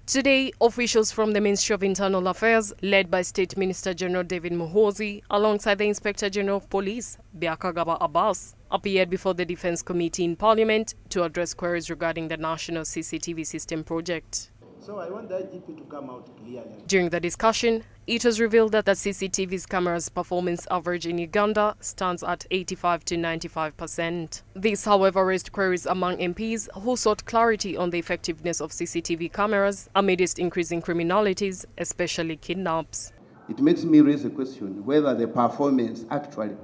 Today, officials from the Ministry of Internal Affairs, led by State Minister General David Muhoozi, alongside the Inspector General of Police, Byakagaba Abbas, appeared before the Defence Committee in Parliament to address queries regarding the National CCTV System project. So I want the IGP to come out clearly. During the discussion, it was revealed that the CCTV's cameras' performance average in Uganda stands at 85 to 95%. This, however, raised queries among MPs who sought clarity on the effectiveness of CCTV cameras amidst increasing criminalities, especially kidnaps. It makes me raise a question whether the performance actually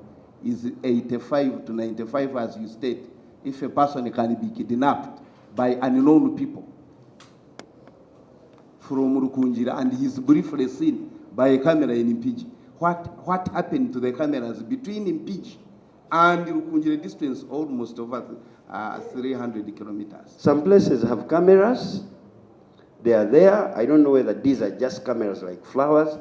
is 85 to 95 as you state, if a person can be kidnapped by unknown people from Rukunjira and he is briefly seen by a camera in Impiji. What happened to the cameras between Impiji and Rukunjira distance almost over 300 kilometers? Some places have cameras, they are there. I don't know whether these are just cameras like flowers.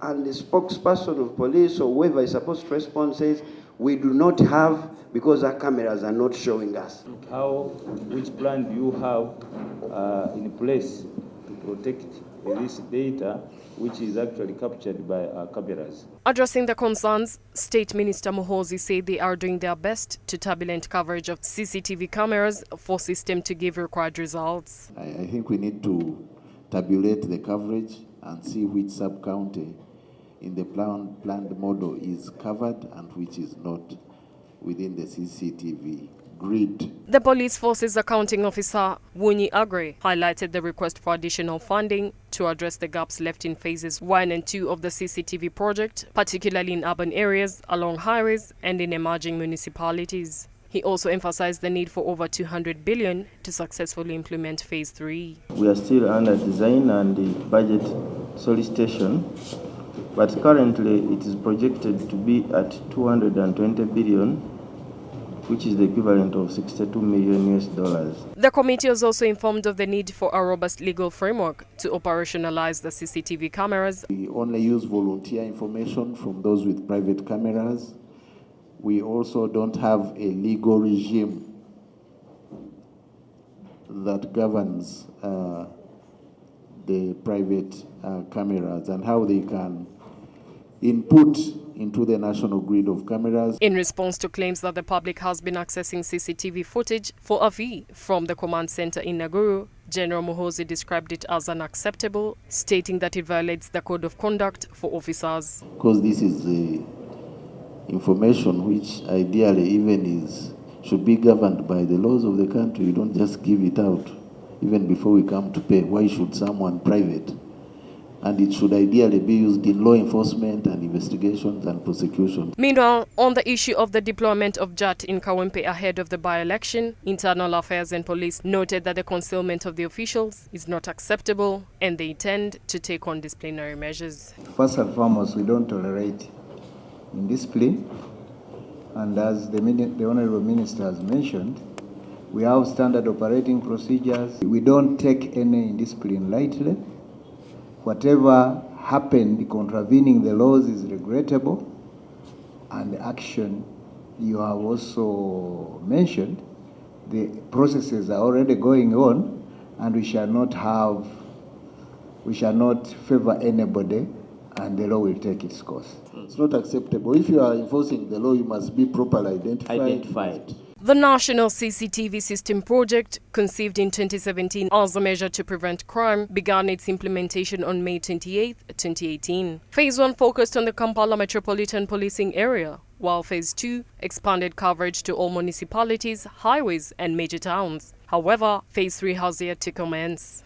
And the spokesperson of police or whoever is supposed to respond says, we do not have because our cameras are not showing us. Which plan do you have in place to protect this data which is actually captured by our cameras? Addressing the concerns, State Minister Muhoozi said they are doing their best to tabulate coverage of CCTV cameras for system to give required results. I think we need to tabulate the coverage and see which sub-county in the planned model is covered and which is not within the CCTV grid. The police force's accounting officer, Wunyi Agre, highlighted the request for additional funding to address the gaps left in phases 1 and 2 of the CCTV project, particularly in urban areas, along highways and in emerging municipalities. He also emphasized the need for over 200 billion to successfully implement phase 3. We are still under design and the budget solicitation, but currently it is projected to be at 220 billion, which is the equivalent of $62 million US. The committee was also informed of the need for a robust legal framework to operationalize the CCTV cameras. We only use volunteer information from those with private cameras. We also don't have a legal regime that governs the private cameras and how they can input into the national grid of cameras. In response to claims that the public has been accessing CCTV footage for a fee from the command center in Naguru, General Muhoozi described it as unacceptable, stating that it violates the code of conduct for officers. Because this is the information which ideally even should be governed by the laws of the country. You don't just give it out even before we come to pay. Why should someone private? And it should ideally be used in law enforcement and investigations and prosecution. Meanwhile, on the issue of the deployment of JAT in Kawempe ahead of the by-election, Internal Affairs and Police noted that the concealment of the officials is not acceptable and they intend to take on disciplinary measures. First and foremost, we don't tolerate indiscipline. And as the Honorable Minister has mentioned, we have standard operating procedures. We don't take any indiscipline lightly. Whatever happened contravening the laws is regrettable, and the action you have also mentioned, the processes are already going on, and we shall not favor anybody, and the law will take its course. It's not acceptable. If you are enforcing the law, you must be properly identified. The National CCTV System project, conceived in 2017 as a measure to prevent crime, began its implementation on May 28, 2018. Phase 1 focused on the Kampala Metropolitan Policing Area, while Phase 2 expanded coverage to all municipalities, highways and major towns. However, Phase 3 has yet to commence.